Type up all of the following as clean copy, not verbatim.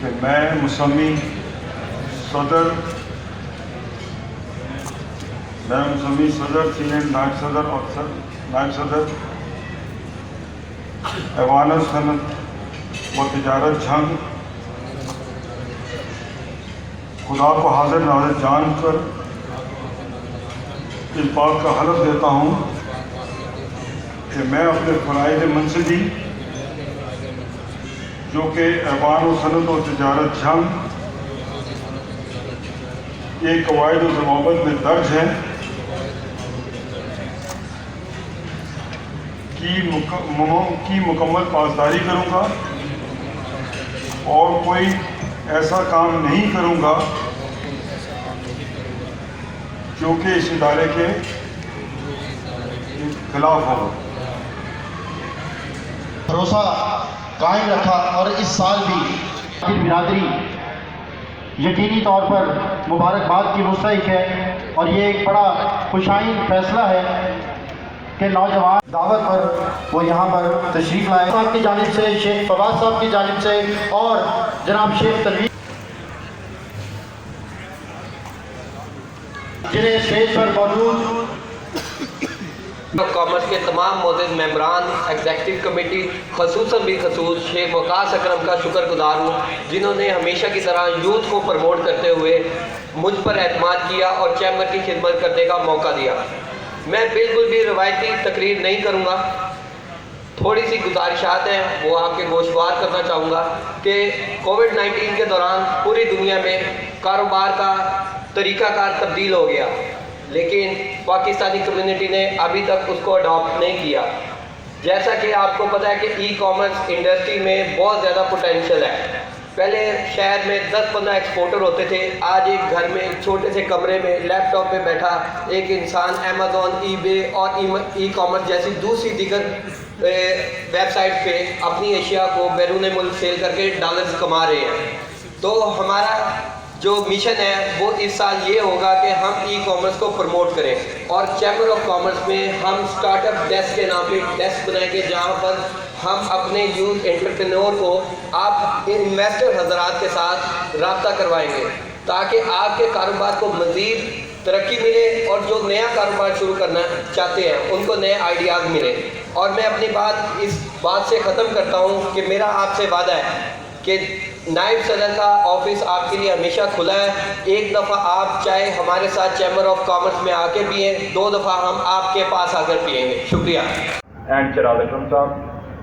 کہ میں مسمی صدر سینئر نائب صدر اور نائب صدر ایوان صنعت و تجارت جھنگ خدا کو حاضر ناظر جان کر اس بات کا حلف دیتا ہوں کہ میں اپنے فرائض منصبی جو کہ ایوان صنعت و تجارت جھنگ یہ قواعد و ضوابط میں درج ہیں کی مکمل پاسداری کروں گا اور کوئی ایسا کام نہیں کروں گا جو کہ اس ادارے کے خلاف ہو۔ بھروسہ قائم رکھا اور اس سال بھی برادری یقینی طور پر مبارکباد کی مستحق ہے، اور یہ ایک بڑا خوشائن فیصلہ ہے کہ نوجوان دعوت پر وہ یہاں پر تشریف لائے۔ صاحب کی جانب سے، شیخ فواد صاحب کی جانب سے اور جناب شیخ تنویر جنہیں اسٹیج پر موجود کامرس کے تمام معزز ممبران ایگزیکٹو کمیٹی خصوصاً بالخصوص شیخ وقاص اکرم کا شکر گزار ہوں، جنہوں نے ہمیشہ کی طرح یوتھ کو پروموٹ کرتے ہوئے مجھ پر اعتماد کیا اور چیمبر کی خدمت کرنے کا موقع دیا۔ میں بالکل بھی روایتی تقریر نہیں کروں گا، تھوڑی سی گزارشات ہیں وہ آپ کے گوشوار کرنا چاہوں گا کہ کووڈ-19 کے دوران پوری دنیا میں کاروبار کا طریقہ کار تبدیل ہو گیا، لیکن پاکستانی کمیونٹی نے ابھی تک اس کو اڈاپٹ نہیں کیا۔ جیسا کہ آپ کو پتہ ہے کہ ای کامرس انڈسٹری میں بہت زیادہ پوٹینشیل ہے۔ پہلے شہر میں 10-15 ایکسپورٹر ہوتے تھے، آج ایک گھر میں ایک چھوٹے سے کمرے میں لیپ ٹاپ پہ بیٹھا ایک انسان امیزون، ای بے اور ای کامرس جیسی دوسری دیگر ویب سائٹ پہ اپنی اشیاء کو بیرون ملک سیل کر کے ڈالرز کما رہے ہیں۔ تو ہمارا جو مشن ہے وہ اس سال یہ ہوگا کہ ہم ای کامرس کو پروموٹ کریں، اور چیمبر آف کامرس میں ہم اسٹارٹ اپ ڈیسک کے نام پہ ڈیسک بنائیں گے جہاں پر ہم اپنے یوتھ انٹرپرینور کو آپ انویسٹر حضرات کے ساتھ رابطہ کروائیں گے تاکہ آپ کے کاروبار کو مزید ترقی ملے اور جو نیا کاروبار شروع کرنا چاہتے ہیں ان کو نئے آئیڈیاز ملے۔ اور میں اپنی بات اس بات سے ختم کرتا ہوں کہ میرا آپ سے وعدہ ہے کہ نائب صدر کا آفس آپ کے لیے ہمیشہ کھلا ہے۔ ایک دفعہ آپ چاہے ہمارے ساتھ چیمبر آف کامرس میں آ کے پئیں، 2 دفعہ ہم آپ کے پاس آ کر پئیں گے۔ شکریہ۔ And Chirag Akram sahib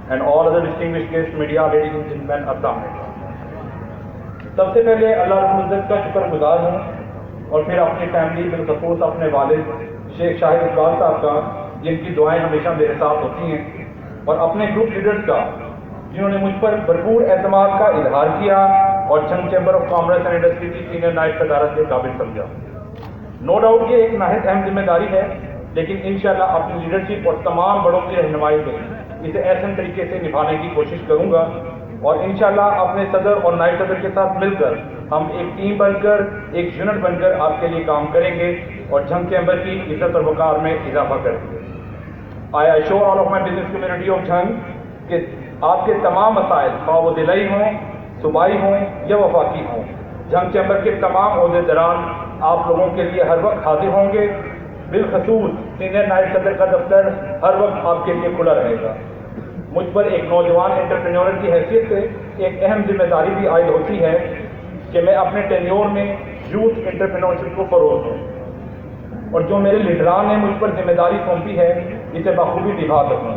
and all other distinguished guest media, ladies and gentlemen, السلام علیکم۔ سب سے پہلے اللہ رب العزت کا شکر گزار ہوں، اور پھر اپنی فیملی بالخصوص اپنے والد شیخ شاہد اقبال صاحب کا، جن کی دعائیں ہمیشہ میرے ساتھ ہوتی ہیں، اور اپنے گروپ لیڈرز کا جنہوں نے مجھ پر بھرپور اعتماد کا اظہار کیا اور Jhang chamber of commerce and industry کی سینئر نائب صدارت کے قابل سمجھا۔ نو ڈاؤٹ یہ ایک نہایت اہم ذمہ داری ہے، لیکن انشاءاللہ اپنی لیڈرشپ اور تمام بڑوں کی رہنمائی میں اسے احسن طریقے سے نبھانے کی کوشش کروں گا، اور انشاءاللہ اپنے صدر اور نائب صدر کے ساتھ مل کر ہم ایک ٹیم بن کر، ایک یونٹ بن کر آپ کے لیے کام کریں گے اور جھنگ چیمبر کی عزت اور وقار میں اضافہ کریں گے۔ I assure all of my business community of Jhang کہ آپ کے تمام مسائل، خواہ وہ ضلعی ہوں، صوبائی ہوں یا وفاقی ہوں، جھنگ چیمبر کے تمام عہدیداران آپ لوگوں کے لیے ہر وقت حاضر ہوں گے۔ بالخصوص سینئر نائب صدر کا دفتر ہر وقت آپ کے لیے کھلا رہے گا۔ مجھ پر ایک نوجوان انٹرپرینور کی حیثیت سے ایک اہم ذمہ داری بھی عائد ہوتی ہے کہ میں اپنے ٹینیور میں یوتھ انٹرپرینورشپ کو فروغ دوں، اور جو میرے لیڈران نے مجھ پر ذمہ داری سونپی ہے اسے بخوبی نبھا سکوں،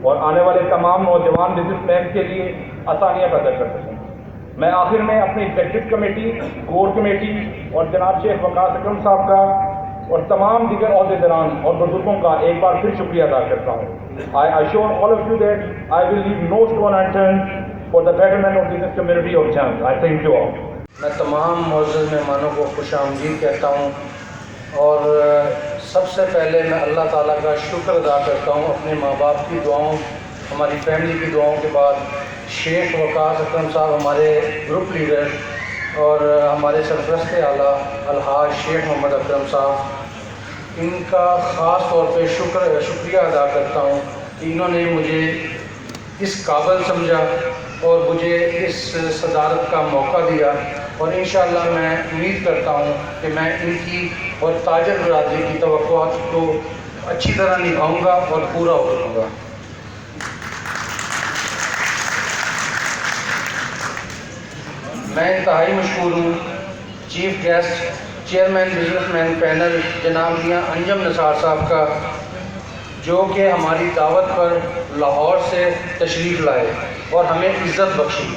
اور آنے والے تمام نوجوان بزنس مین کے لیے آسانیاں پیدا کر سکوں۔ میں آخر میں اپنی ایگزیکٹو کمیٹی، کور کمیٹی اور جناب شیخ وقاص اکرم صاحب کا اور تمام دیگر عہدیداران اور بزرگوں کا ایک بار پھر شکریہ ادا کرتا ہوں۔ I assure all of you that I will leave no stone unturned for the betterment of business community of Jhang. I thank you all۔ میں تمام معزز مہمانوں کو خوش آمدید کہتا ہوں، اور سب سے پہلے میں اللہ تعالیٰ کا شکر ادا کرتا ہوں اپنے ماں باپ کی دعاؤں، ہماری فیملی کی دعاؤں کے بعد شیخ وقاص اکرم صاحب ہمارے گروپ لیڈر اور ہمارے سرپرست اعلیٰ الحاج شیخ محمد اکرم صاحب، ان کا خاص طور پہ شکریہ ادا کرتا ہوں کہ انہوں نے مجھے اس قابل سمجھا اور مجھے اس صدارت کا موقع دیا، اور انشاءاللہ میں امید کرتا ہوں کہ میں ان کی اور تاجر برادری کی توقعات کو اچھی طرح نبھاؤں گا اور پورا کروں گا۔ میں انتہائی مشکور ہوں chief guest chairman business man panel جناب میاں انجم نثار صاحب کا، جو کہ ہماری دعوت پر لاہور سے تشریف لائے اور ہمیں عزت بخشی،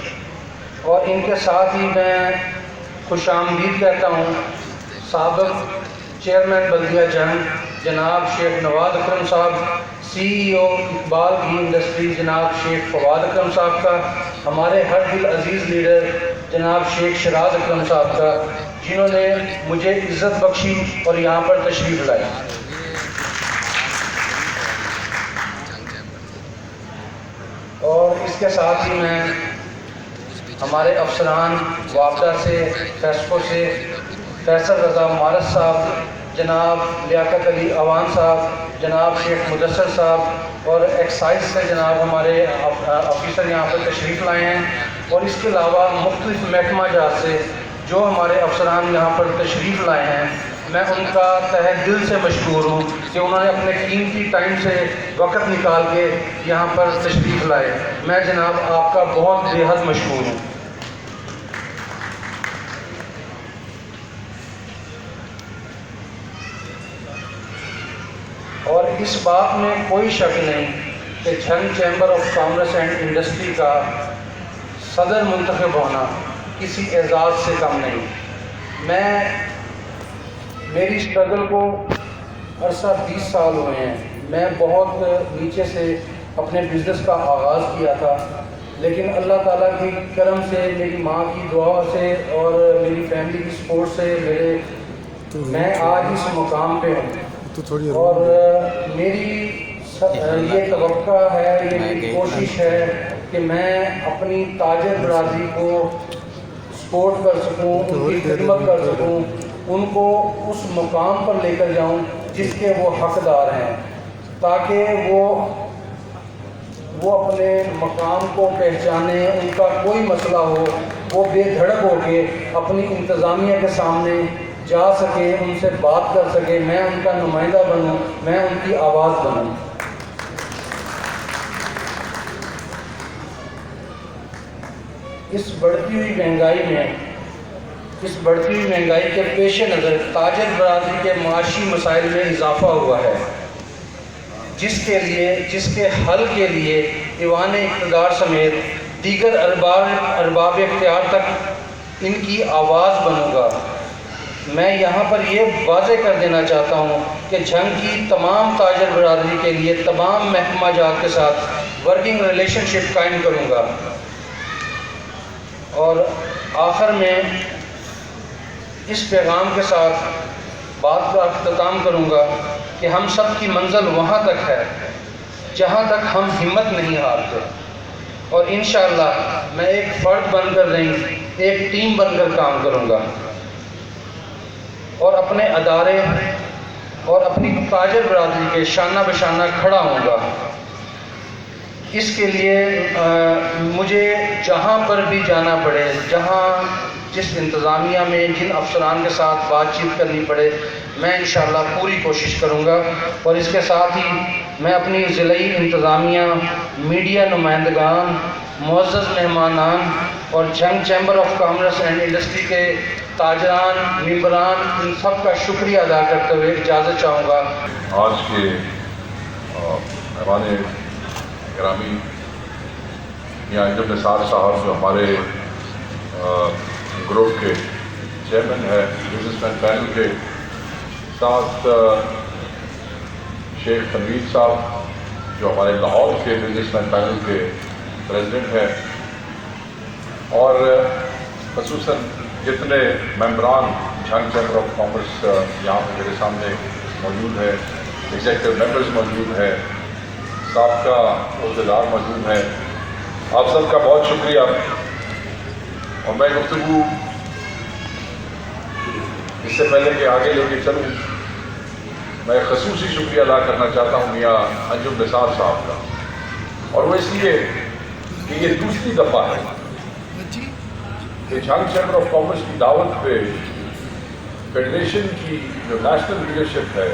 اور ان کے ساتھ ہی میں خوش آمدید کہتا ہوں سابق چیئرمین بلدیہ جنگ جناب شیخ نواز اکرم صاحب، سی ای او اقبال گھی انڈسٹری جناب شیخ فواد اکرم صاحب کا، ہمارے ہر دل عزیز لیڈر جناب شیخ شراز اکرم صاحب کا، جنہوں نے مجھے عزت بخشی اور یہاں پر تشریف لائی۔ اور اس کے ساتھ ہی میں ہمارے افسران وابدہ سے، فیسکو سے، فیصل رضا مارس صاحب، جناب لیاقت علی اوان صاحب، جناب شیخ مدثر صاحب، اور ایکسائز سے جناب ہمارے آفیسر یہاں پر تشریف لائے ہیں، اور اس کے علاوہ مختلف محکمہ جات سے جو ہمارے افسران یہاں پر تشریف لائے ہیں، میں ان کا تہہ دل سے مشکور ہوں کہ انہوں نے اپنے قیمتی ٹائم سے وقت نکال کے یہاں پر تشریف لائے۔ میں جناب آپ کا بہت بے حد مشکور ہوں۔ اور اس بات میں کوئی شک نہیں کہ Jhang chamber of commerce and industry کا صدر منتخب ہونا کسی اعزاز سے کم نہیں۔ میری اسٹرگل کو عرصہ 20 سال ہوئے ہیں۔ میں بہت نیچے سے اپنے بزنس کا آغاز کیا تھا، لیکن اللہ تعالیٰ کی کرم سے، میری ماں کی دعا سے اور میری فیملی کی سپورٹ سے میں آج اس مقام پہ ہوں، اور میری یہ توقع ہے، یہ میری کوشش ہے کہ میں اپنی تاجر برادری کو سپورٹ کر سکوں، ان کی خدمت کر سکوں، ان کو اس مقام پر لے کر جاؤں جس کے وہ حقدار ہیں، تاکہ وہ اپنے مقام کو پہچانے، ان کا کوئی مسئلہ ہو وہ بے دھڑک ہو کے اپنی انتظامیہ کے سامنے جا سکے، ان سے بات کر سکے، میں ان کا نمائندہ بنوں، میں ان کی آواز بنوں۔ اس بڑھتی ہوئی مہنگائی کے پیش نظر تاجر برادری کے معاشی مسائل میں اضافہ ہوا ہے، جس کے حل کے لیے ایوان اقتدار سمیت دیگر ارباب اختیار تک ان کی آواز بنوں گا۔ میں یہاں پر یہ واضح کر دینا چاہتا ہوں کہ جھنگ کی تمام تاجر برادری کے لیے تمام محکمہ جات کے ساتھ ورکنگ ریلیشن شپ قائم کروں گا، اور آخر میں اس پیغام کے ساتھ بات کا اختتام کروں گا کہ ہم سب کی منزل وہاں تک ہے جہاں تک ہم ہمت نہیں ہارتے، اور انشاءاللہ میں ایک فرد بن کر نہیں، ایک ٹیم بن کر کام کروں گا، اور اپنے ادارے اور اپنی تاجر برادری کے شانہ بشانہ کھڑا ہوں گا۔ اس کے لیے مجھے جہاں پر بھی جانا پڑے، جس انتظامیہ میں جن افسران کے ساتھ بات چیت کرنی پڑے، میں انشاءاللہ پوری کوشش کروں گا، اور اس کے ساتھ ہی میں اپنی ضلعی انتظامیہ، میڈیا نمائندگان، معزز مہمانان اور Jhang chamber of commerce and industry کے تاجران، ممبران، ان سب کا شکریہ ادا کرتے ہوئے اجازت چاہوں گا۔ آج کے مہمان گرامی میاں انجم نثار صاحب، جو ہمارے گروپ کے چیئرمین ہے، بزنس مین پینل کے ساتھ شیخ تنویر صاحب جو ہمارے لاہور کے بزنس مین پینل کے پریزیڈنٹ ہیں، اور خصوصاً جتنے ممبران جھنگ چیمبر آف کامرس یہاں پہ میرے سامنے موجود ہے، ایگزیکٹو ممبرز موجود ہیں، سابقہ عہدیدار موجود ہیں، آپ سب کا بہت شکریہ۔ اور میں گفتگو اس سے پہلے کہ آگے لے کے چلوں، میں خصوصی شکریہ ادا کرنا چاہتا ہوں میاں انجم نثار صاحب کا، اور وہ اس لیے کہ یہ دوسری دفعہ ہے کہ جھنگ چیمبر آف کامرس کی دعوت پہ فیڈریشن کی جو نیشنل لیڈرشپ ہے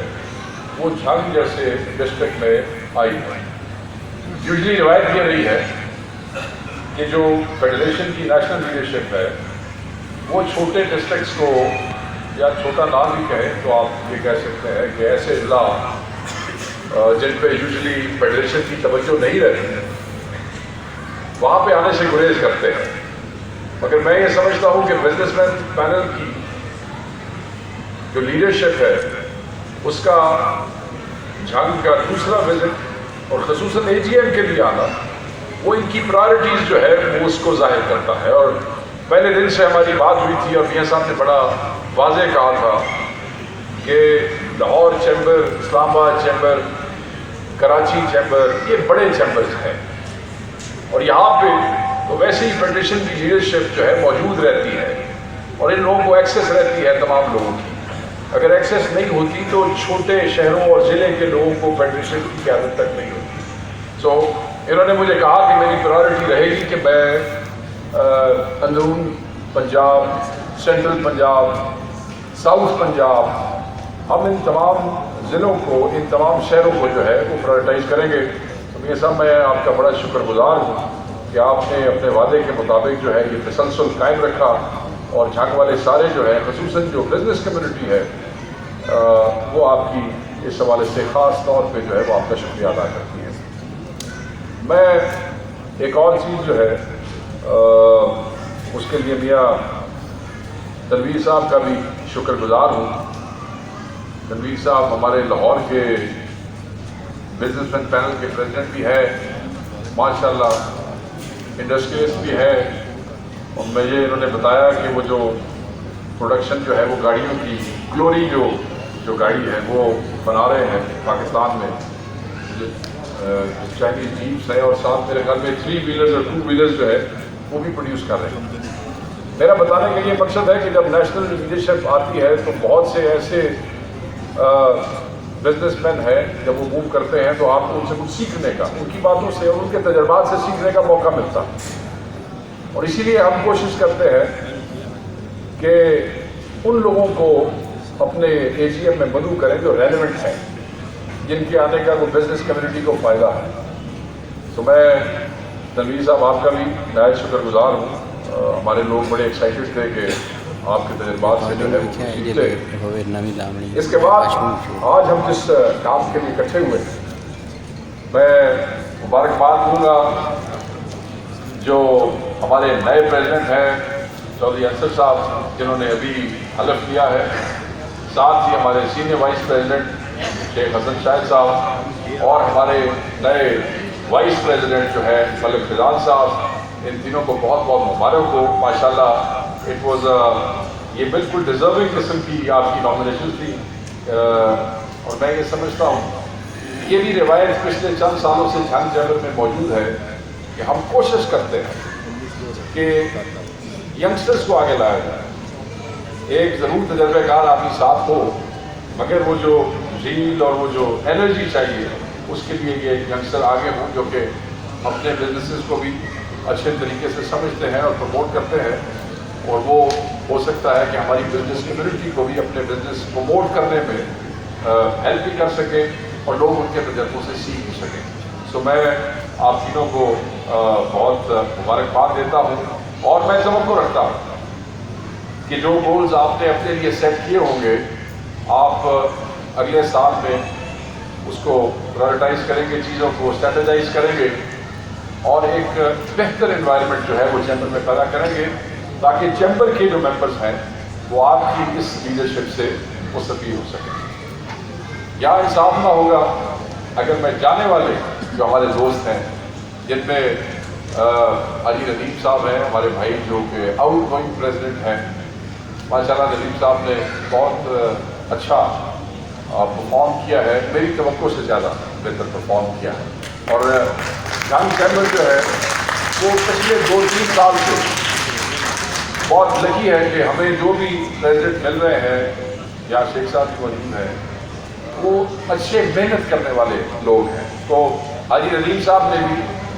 وہ جھنگ جیسے ڈسٹرکٹ میں آئی ہے. یوزلی روایت یہ رہی ہے کہ جو فیڈریشن کی نیشنل لیڈرشپ ہے وہ چھوٹے ڈسٹرکٹس کو, یا چھوٹا نام بھی کہیں تو آپ یہ کہہ سکتے ہیں کہ ایسے اضلاع جن پہ یوزلی فیڈریشن کی توجہ نہیں رہتی ہے وہاں پہ آنے سے گریز کرتے ہیں. مگر میں یہ سمجھتا ہوں کہ بزنس مین پینل کی جو لیڈرشپ ہے اس کا جھنگ کا دوسرا وزٹ اور خصوصاً اے جی ایم کے لیے آنا وہ ان کی پرائرٹیز جو ہے وہ اس کو ظاہر کرتا ہے. اور پہلے دن سے ہماری بات ہوئی تھی اور میاں صاحب نے بڑا واضح کہا تھا کہ لاہور چیمبر, اسلام آباد چیمبر, کراچی چیمبر یہ بڑے چیمبرز ہیں اور یہاں پہ تو ویسے ہی فیڈریشن کی لیڈرشپ جو ہے موجود رہتی ہے اور ان لوگوں کو ایکسیس رہتی ہے تمام لوگوں کی. اگر ایکسیس نہیں ہوتی تو چھوٹے شہروں اور ضلع کے لوگوں کو فیڈریشن کی قیادت تک نہیں ہوتی. سو انہوں نے مجھے کہا کہ میری پرائرٹی رہے گی کہ میں اندرون پنجاب, سینٹرل پنجاب, ساؤتھ پنجاب, ہم ان تمام ضلعوں کو, ان تمام شہروں کو جو ہے وہ پرائرٹائز کریں گے. تو میاں صاحب میں آپ کا بڑا شکر گزار ہوں کہ آپ نے اپنے وعدے کے مطابق جو ہے یہ تسلسل قائم رکھا اور جھنگ والے سارے جو ہیں خصوصاً جو بزنس کمیونٹی ہے وہ آپ کی اس حوالے سے خاص طور پہ جو ہے وہ آپ کا شکریہ ادا کرتی ہے. میں ایک اور چیز جو ہے اس کے لیے میاں تنویر صاحب کا بھی شکر گزار ہوں. تنویر صاحب ہمارے لاہور کے بزنس مین پینل کے پریزیڈنٹ بھی ہے, ماشاءاللہ انڈسٹریلسٹ بھی ہے, اور مجھے انہوں نے بتایا کہ وہ جو پروڈکشن جو ہے وہ گاڑیوں کی گلوری جو گاڑی ہے وہ بنا رہے ہیں پاکستان میں, چائنیز جیپس ہے, اور ساتھ میرے خیال میں 3 ویلرز اور 2 ویلرز جو ہے وہ بھی پروڈیوس کر رہے ہیں. میرا بتانے کا یہ مقصد ہے کہ جب نیشنل لیڈرشپ آتی ہے تو بہت سے ایسے بزنس مین ہیں جب وہ موو کرتے ہیں تو آپ کو ان سے کچھ سیکھنے کا, ان کی باتوں سے اور ان کے تجربات سے سیکھنے کا موقع ملتا ہے. اور اسی لیے ہم کوشش کرتے ہیں کہ ان لوگوں کو اپنے اے جی ایم میں مدعو کریں جو ریلیونٹ ہیں, جن کے آنے کا وہ بزنس کمیونٹی کو فائدہ ہے. تو میں تنویر صاحب آپ کا بھی نہایت شکر گزار ہوں. ہمارے لوگ بڑے ایکسائٹیڈ تھے کہ آپ کے تجربات سے جو ہے وہ سیکھتے. اس کے بعد آج ہم جس کام کے لیے اکٹھے ہوئے میں مبارکباد دوں گا جو ہمارے نئے پریزیڈنٹ ہیں چودھری انصر صاحب جنہوں نے ابھی حلف کیا ہے, ساتھ ہی ہمارے سینئر وائس پریزیڈنٹ شیخ حسن شاہد صاحب اور ہمارے نئے وائس پریزیڈنٹ جو ہے ملک فضال صاحب. ان تینوں کو بہت بہت مبارک ہو. ماشاءاللہ اٹ واز یہ بالکل ڈیزرونگ قسم کی آپ کی نامنیشن تھی, اور میں یہ سمجھتا ہوں یہ بھی روایت پچھلے چند سالوں سے جھنگ چیمبر میں موجود ہے کہ ہم کوشش کرتے ہیں کہ ینگسٹرز کو آگے لایا جائے. ایک ضرور تجربہ کار آدمی ساتھ ہو, مگر وہ جو ریل اور وہ جو انرجی چاہیے اس کے لیے یہ ینگسٹر آگے ہوں جو کہ اپنے بزنسز کو بھی اچھے طریقے سے سمجھتے ہیں اور پروموٹ کرتے ہیں, اور وہ ہو سکتا ہے کہ ہماری بزنس کمیونٹی کو بھی اپنے بزنس پروموٹ کرنے میں ہیلپ بھی کر سکے اور لوگ ان کے تجربوں سے سیکھ بھی سکیں. سو میں آپ تینوں کو بہت مبارکباد دیتا ہوں, اور میں توقع رکھتا ہوں کہ جو گولز آپ نے اپنے لیے سیٹ کیے ہوں گے آپ اگلے سال میں اس کو پرائرٹائز کریں گے, چیزوں کو اسٹریٹجائز کریں گے اور ایک بہتر انوائرمنٹ جو ہے وہ چیمبر میں پیدا کریں گے تاکہ چیمبر کے جو ممبرز ہیں وہ آپ کی اس لیڈرشپ سے مستفید ہو سکیں. یہاں انصاف نہ ہوگا اگر میں جانے والے جو ہمارے دوست ہیں جن میں حاجی ندیم صاحب ہیں ہمارے بھائی جو کہ آؤٹ گوئنگ پریزیڈنٹ ہیں, ماشاءاللہ ندیم صاحب نے بہت اچھا پرفارم کیا ہے, میری توقع سے زیادہ بہتر پرفارم کیا ہے. اور جھنگ چیمبر جو ہے وہ پچھلے 2-3 سال سے بہت لکی ہے کہ ہمیں جو بھی پریزیڈنٹ مل رہے ہیں یا شیخ صاحب بھی موجود ہیں وہ اچھے محنت کرنے والے لوگ ہیں. تو حاجی ندیم صاحب نے بھی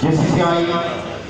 JCCI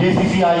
JCCI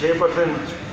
6%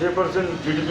6% GDP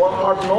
8-9